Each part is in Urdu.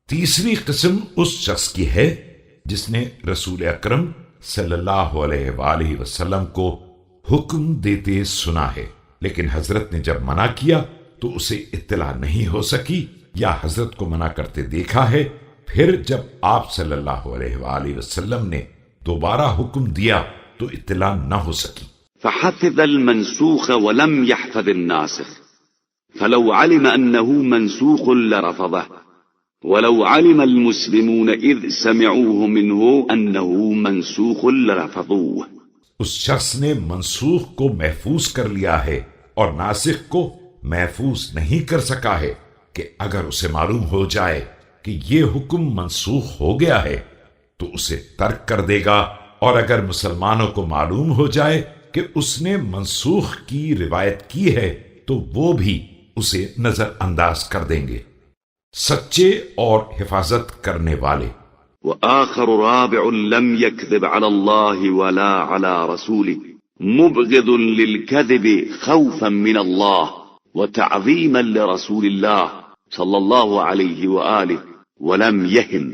تیسری قسم اس شخص کی ہے جس نے رسول اکرم صلی اللہ علیہ وآلہ وسلم کو حکم دیتے سنا ہے، لیکن حضرت نے جب منع کیا تو اسے اطلاع نہیں ہو سکی، یا حضرت کو منع کرتے دیکھا ہے، پھر جب آپ صلی اللہ علیہ وآلہ وسلم نے دوبارہ حکم دیا تو اطلاع نہ ہو سکی۔ فحفظ المنسوخ ولم يحفظ الناسخ فلو علم أنه منسوخ لرفضه ولو علم المسلمون إذ سمعوه منه أنه منسوخ لرفضوه۔ اس شخص نے منسوخ کو محفوظ کر لیا ہے اور ناسخ کو محفوظ نہیں کر سکا ہے کہ اگر اسے معلوم ہو جائے کہ یہ حکم منسوخ ہو گیا ہے تو اسے ترک کر دے گا، اور اگر مسلمانوں کو معلوم ہو جائے کہ اس نے منسوخ کی روایت کی ہے تو وہ بھی اسے نظر انداز کر دیں گے۔ سچے اور حفاظت کرنے والے۔ وآخر رابع لم يكذب على الله ولا على رسوله مبغض للكذب خوفا من الله وتعظيما لرسول الله صلى الله عليه وآله ولم يهم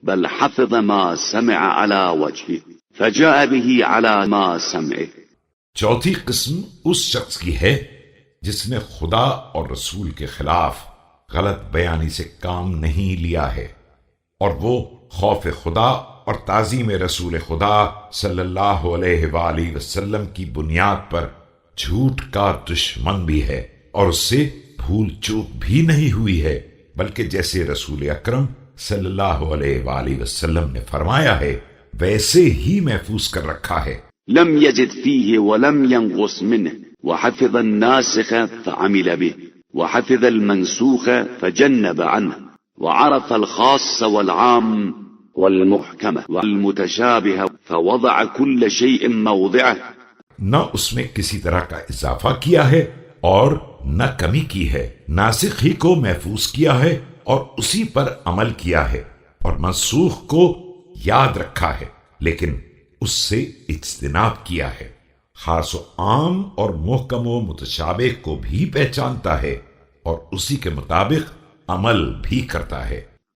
بل حفظ ما سمع على وجهه فجاء به على ما سمعه۔ چوتھی قسم اس شخص کی ہے جس نے خدا اور رسول کے خلاف غلط بیانی سے کام نہیں لیا ہے، اور وہ خوف خدا اور تعظیم رسول خدا صلی اللہ علیہ وآلہ وسلم کی بنیاد پر جھوٹ کا دشمن بھی ہے، اور اس سے بھول چوک بھی نہیں ہوئی ہے، بلکہ جیسے رسول اکرم صلی اللہ علیہ وآلہ وسلم نے فرمایا ہے ویسے ہی محفوظ کر رکھا ہے۔ لم يجد فيه ولم ينقص منه وحفظ الناسخ فعمل به وحفظ المنسوخ فجنب عنه وعرف الخاص والعام والمحكم والمتشابه فوضع كل شيء موضعه۔ نہ اس میں کسی طرح کا اضافہ کیا ہے اور نہ کمی کی ہے، ناسخ ہی کو محفوظ کیا ہے اور اسی پر عمل کیا ہے، اور منسوخ کو یاد رکھا ہے لیکن اس سے اجتناب کیا ہے، خاص و عام اور محکم و متشابہ کو بھی پہچانتا ہے اور اسی کے مطابق عمل بھی کرتا ہے۔